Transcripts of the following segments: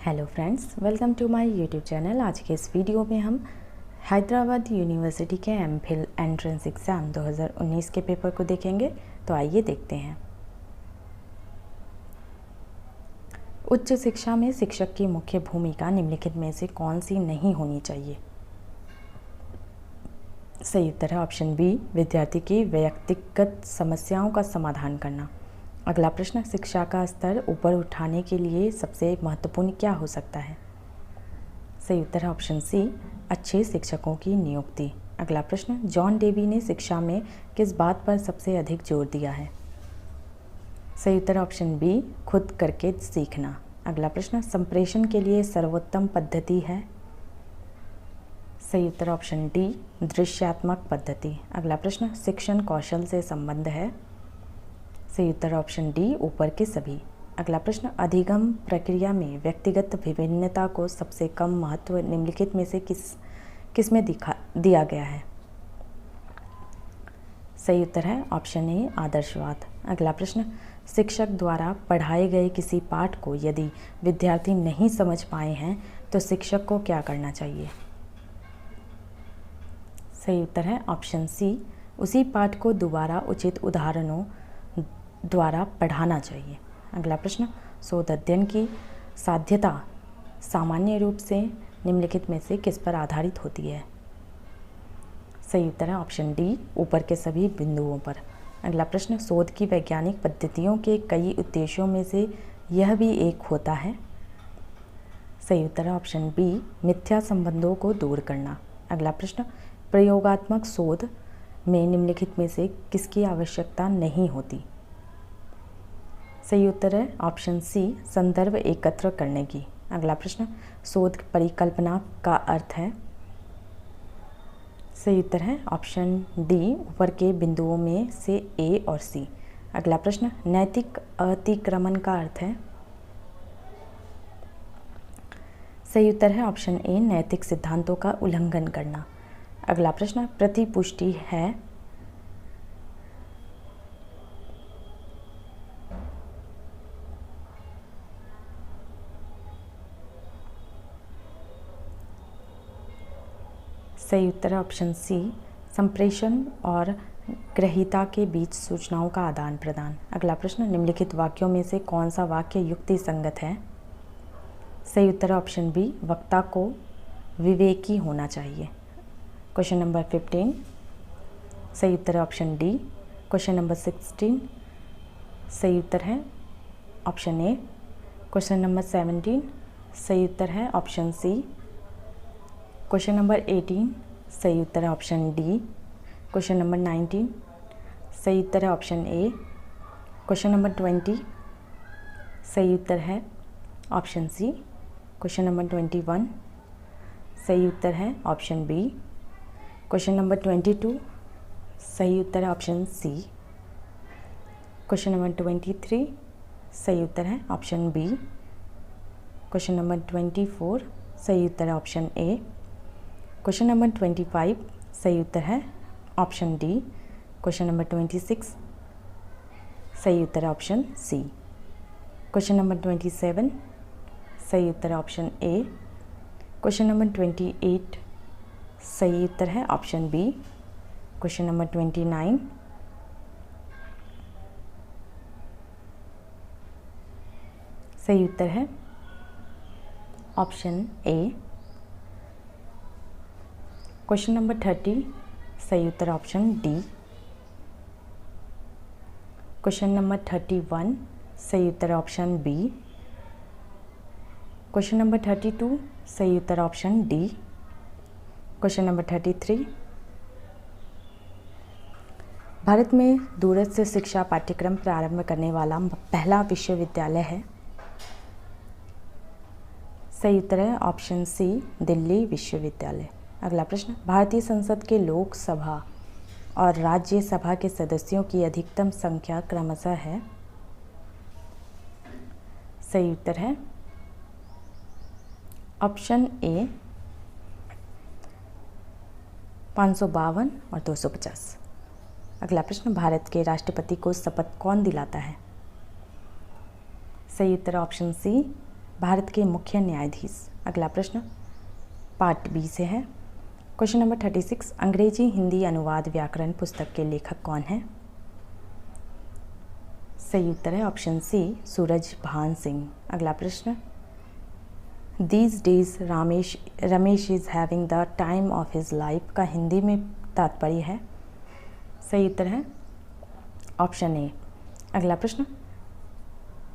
Hello friends, welcome to my YouTube channel. आज के इस वीडियो में हम हैदराबाद यूनिवर्सिटी के एमफिल एंट्रेंस एग्ज़ाम 2019 के पेपर को देखेंगे। तो आइए देखते हैं। उच्च शिक्षा में शिक्षक की मुख्य भूमिका निम्नलिखित में से कौन सी नहीं होनी चाहिए? सही उत्तर है ऑप्शन बी, विद्यार्थी की व्यक्तिगत समस्याओं का समाधान करना। अगला प्रश्न, शिक्षा का स्तर ऊपर उठाने के लिए सबसे महत्वपूर्ण क्या हो सकता है? सही उत्तर है ऑप्शन सी, अच्छे शिक्षकों की नियुक्ति। अगला प्रश्न, जॉन डेवी ने शिक्षा में किस बात पर सबसे अधिक जोर दिया है? सही उत्तर ऑप्शन बी, खुद करके सीखना। अगला प्रश्न, संप्रेषण के लिए सर्वोत्तम पद्धति है? सही उत्तर ऑप्शन डी, दृश्यात्मक पद्धति। अगला प्रश्न, शिक्षण कौशल से संबंध है? सही उत्तर ऑप्शन डी, ऊपर के सभी। अगला प्रश्न, अधिगम प्रक्रिया में व्यक्तिगत विभिन्नता को सबसे कम महत्व निम्नलिखित में से किस में दिया गया है? सही उत्तर है ऑप्शन ए, आदर्शवाद। अगला प्रश्न, शिक्षक द्वारा पढ़ाए गए किसी पाठ को यदि विद्यार्थी नहीं समझ पाए हैं तो शिक्षक को क्या करना चाहिए? सही उत्तर है ऑप्शन सी, उसी पाठ को दोबारा उचित उदाहरणों द्वारा पढ़ाना चाहिए। अगला प्रश्न, शोध अध्ययन की साध्यता सामान्य रूप से निम्नलिखित में से किस पर आधारित होती है? सही उत्तर है ऑप्शन डी, ऊपर के सभी बिंदुओं पर। अगला प्रश्न, शोध की वैज्ञानिक पद्धतियों के कई उद्देश्यों में से यह भी एक होता है? सही उत्तर है ऑप्शन बी, मिथ्या संबंधों को दूर करना। अगला प्रश्न, प्रयोगात्मक शोध में निम्नलिखित में से किसकी आवश्यकता नहीं होती? सही उत्तर है ऑप्शन सी, संदर्भ एकत्र करने की। अगला प्रश्न, शोध परिकल्पना का अर्थ है? सही उत्तर है ऑप्शन डी, ऊपर के बिंदुओं में से ए और सी। अगला प्रश्न, नैतिक अतिक्रमण का अर्थ है? सही उत्तर है ऑप्शन ए, नैतिक सिद्धांतों का उल्लंघन करना। अगला प्रश्न, प्रतिपुष्टि है? सही उत्तर है ऑप्शन सी, संप्रेषण और ग्रहीता के बीच सूचनाओं का आदान प्रदान। अगला प्रश्न, निम्नलिखित वाक्यों में से कौन सा वाक्य युक्ति संगत है? सही उत्तर है ऑप्शन बी, वक्ता को विवेकी होना चाहिए। Question number 15। सही उत्तर है ऑप्शन डी। Question number 16। सही उत्तर है ऑप्शन ए। Question number 17। सही उत्तर है ऑप्शन सी। Question number 18। सही उत्तर है ऑप्शन डी। Question number 19। सही उत्तर है ऑप्शन ए। Question number 20। सही उत्तर है ऑप्शन सी। Question number 21। सही उत्तर है ऑप्शन बी। Question number 22। सही उत्तर है ऑप्शन सी। Question number 23। सही उत्तर है ऑप्शन बी। Question number 24। सही उत्तर है ऑप्शन ए। Question number 25। सही उत्तर है ऑप्शन डी। Question number 26। सही उत्तर है ऑप्शन सी। Question number 27। सही उत्तर है ऑप्शन ए। Question number 28। सही उत्तर है ऑप्शन बी। Question number 29। सही उत्तर है ऑप्शन ए। Question number 30। सही उत्तर ऑप्शन डी। Question number 31। सही उत्तर ऑप्शन बी। Question number 32। सही उत्तर option D. Question number 33। Bharat में दूरस्थ शिक्षा पाठ्यक्रम प्रारंभ करने वाला पहला विश्वविद्यालय है? सही उत्तर है ऑप्शन सी, दिल्ली विश्वविद्यालय। अगला प्रश्न, भारतीय संसद के लोकसभा और राज्यसभा के सदस्यों की अधिकतम संख्या क्रमशः है? सही उत्तर है ऑप्शन ए, 552 और 250। अगला प्रश्न, भारत के राष्ट्रपति को शपथ कौन दिलाता है? सही उत्तर ऑप्शन सी, भारत के मुख्य न्यायाधीश। अगला प्रश्न पार्ट बी से है। क्वेश्चन नंबर 36, अंग्रेजी हिंदी अनुवाद व्याकरण पुस्तक के लेखक कौन है? सही उत्तर है ऑप्शन सी, सूरज भान सिंह। अगला प्रश्न, these days Ramesh is having the time of his life का हिंदी में तात्पर्य है? सही उत्तर है ऑप्शन ए। अगला प्रश्न,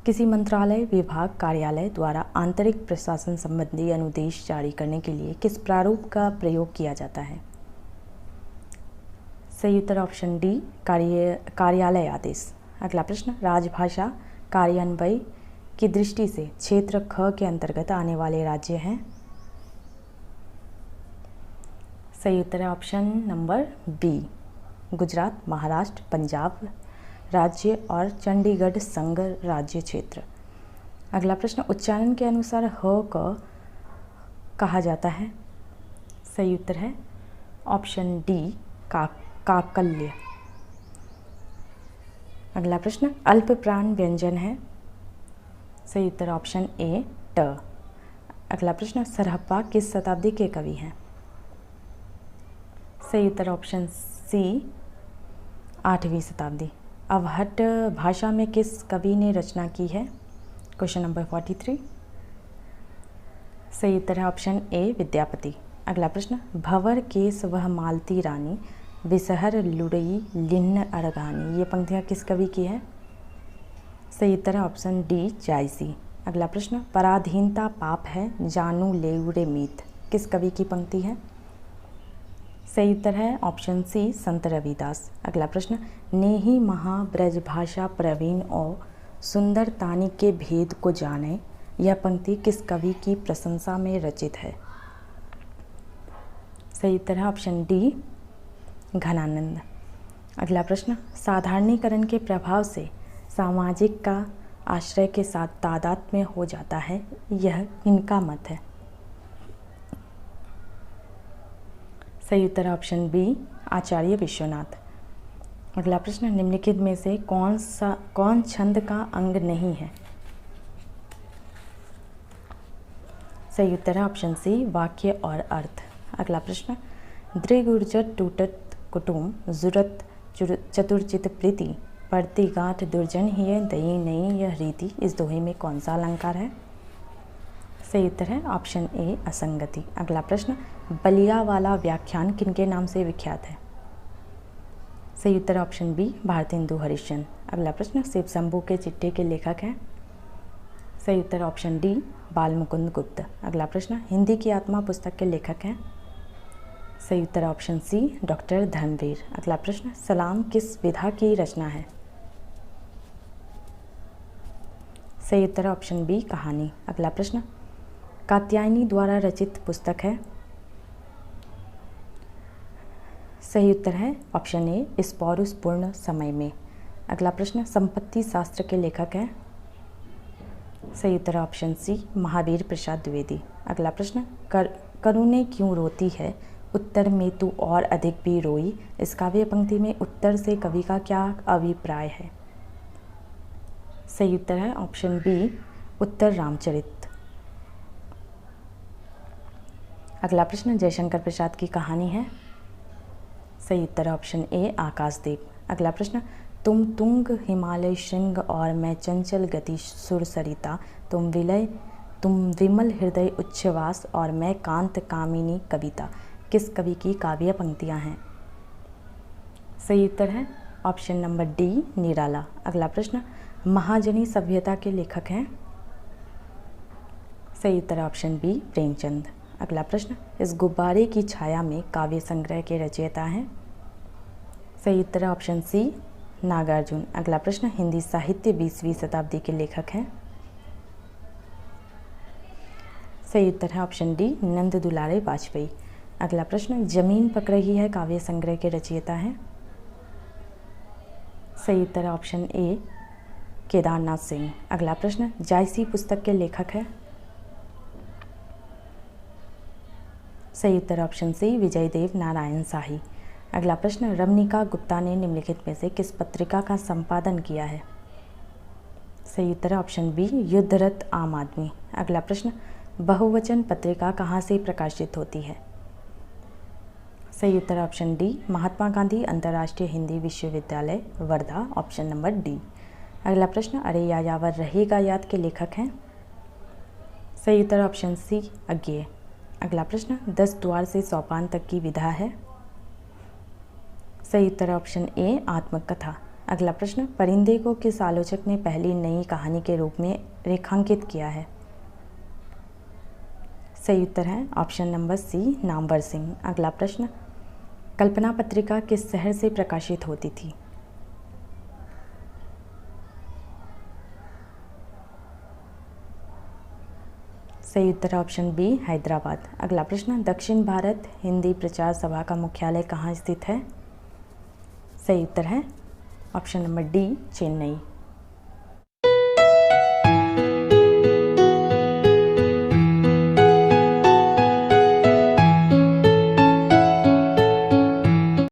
किसी मंत्रालय, विभाग, कार्यालय द्वारा आंतरिक प्रशासन संबंधी अनुदेश जारी करने के लिए किस प्रारूप का प्रयोग किया जाता है? सही उत्तर ऑप्शन डी, कार्यालय आदेश। अगला प्रश्न, राजभाषा कार्यान्वयन की दृष्टि से क्षेत्र ख के अंतर्गत आने वाले राज्य हैं? सही उत्तर है option number B, Gujarat, Maharashtra, Punjab राज्य और चंडीगढ़ संघ राज्य क्षेत्र। अगला प्रश्न, उच्चारण के अनुसार ह क कहा जाता है? सही उत्तर है ऑप्शन डी, काकल्य। अगला प्रश्न, अल्प प्राण व्यंजन है? सही उत्तर ऑप्शन ए, ट। अगला प्रश्न, सरहप्पा किस शताब्दी के कवि हैं? सही उत्तर ऑप्शन सी, 8वीं शताब्दी। अवहट्ट भाषा में किस कवि ने रचना की है? Question number 43। सही उत्तर है ऑप्शन ए, विद्यापति। अगला प्रश्न, भंवर केस वह मालती रानी, विषहर लुड़ई लिन्न अड़गानी, ये पंक्तियाँ किस कवि की है? सही उत्तर है ऑप्शन डी, जायसी। अगला प्रश्न, पराधीनता पाप है, जानू लेउरे मीत, किस कवि की पंक्ति है? सही उत्तर है ऑप्शन सी, संत रविदास। अगला प्रश्न, नेही महा ब्रजभाषा प्रवीण और सुंदर तानी के भेद को जाने, यह पंक्ति किस कवि की प्रशंसा में रचित है? सही उत्तर है ऑप्शन डी, घनानंद। अगला प्रश्न, साधारणीकरण के प्रभाव से सामाजिक का आश्रय के साथ तादाद में हो जाता है, यह किनका मत है? सही उत्तर ऑप्शन बी, आचार्य विश्वनाथ। अगला प्रश्न, निम्नलिखित में से कौन छंद का अंग नहीं है? सही उत्तर है ऑप्शन सी, वाक्य और अर्थ। अगला प्रश्न, दृगुर्जट टूटत कुटुम जुरत चतुर्चित प्रीति, पड़ती गांठ दुर्जन ही दई नहीं यह रीति, इस दोहे में कौन सा अलंकार है? सही उत्तर है ऑप्शन ए, असंगति। अगला प्रश्न, बलिया वाला व्याख्यान किनके नाम से विख्यात है? सही उत्तर ऑप्शन बी, भारतेंदु हरिश्चंद्र। अगला प्रश्न, शिव शंभू के चिट्ठे के लेखक हैं? सही उत्तर ऑप्शन डी, बालमुकुंद गुप्त। अगला प्रश्न, हिंदी की आत्मा पुस्तक के लेखक हैं? सही उत्तर ऑप्शन सी, डॉक्टर धर्मवीर। अगला प्रश्न, सलाम किस विधा की रचना है? सही उत्तर ऑप्शन बी, कहानी। अगला प्रश्न, कात्यायनी द्वारा रचित पुस्तक है? सही उत्तर है ऑप्शन ए, इस पौरुषपूर्ण समय में। अगला प्रश्न, संपत्ति शास्त्र के लेखक हैं? सही उत्तर ऑप्शन सी, महावीर प्रसाद द्विवेदी। अगला प्रश्न, करुणे क्यों रोती है, उत्तर में तू और अधिक भी रोई, इस काव्य पंक्ति में उत्तर से कवि का क्या अभिप्राय है? सही उत्तर है ऑप्शन बी, उत्तर रामचरित। अगला प्रश्न, जयशंकर प्रसाद की कहानी है? सही उत्तर ऑप्शन ए, आकाशदीप। अगला प्रश्न, तुम तुंग हिमालय श्रृंग और मैं चंचल गति सुर सरिता, तुम विमल हृदय उच्छ्वास और मैं कांत कामिनी कविता, किस कवि की काव्य पंक्तियां हैं? सही उत्तर है ऑप्शन नंबर डी, निराला। अगला प्रश्न, महाजनी सभ्यता के लेखक हैं? सही उत्तर ऑप्शन बी, प्रेमचंद। अगला प्रश्न, इस गुब्बारे की छाया में काव्य संग्रह के रचयिता हैं? सही उत्तर ऑप्शन सी, नागार्जुन। अगला प्रश्न, हिंदी साहित्य 20वीं शताब्दी के लेखक हैं? सही उत्तर है ऑप्शन डी, नंद दुलारे वाजपेयी। अगला प्रश्न, जमीन पक रही है काव्य संग्रह के रचयिता हैं? सही उत्तर है ऑप्शन ए, केदारनाथ सिंह। अगला प्रश्न, जायसी पुस्तक के लेखक है? सही उत्तर ऑप्शन सी, विजयदेव नारायण शाही। अगला प्रश्न, रमनिका गुप्ता ने निम्नलिखित में से किस पत्रिका का संपादन किया है? सही उत्तर है ऑप्शन बी, युद्धरत आम आदमी। अगला प्रश्न, बहुवचन पत्रिका कहाँ से प्रकाशित होती है? सही उत्तर है ऑप्शन डी, महात्मा गांधी अंतर्राष्ट्रीय हिंदी विश्वविद्यालय वर्धा, ऑप्शन नंबर डी। अगला प्रश्न, अरे या यावर रहेगा याद के लेखक हैं? सही उत्तर ऑप्शन सी, अज्ञेय। अगला प्रश्न, 10 द्वार से सोपान तक की विधा है? सही उत्तर ऑप्शन ए, आत्मकथा। अगला प्रश्न, परिंदे को किस आलोचक ने पहली नई कहानी के रूप में रेखांकित किया है? सही उत्तर है option number C, Namvar Singh. अगला प्रश्न, कल्पना पत्रिका किस शहर से प्रकाशित होती थी? सही उत्तर ऑप्शन बी, हैदराबाद। अगला प्रश्न, दक्षिण भारत हिंदी प्रचार सभा का मुख्यालय कहाँ स्थित है? सही उत्तर है ऑप्शन नंबर डी, चेन्नई।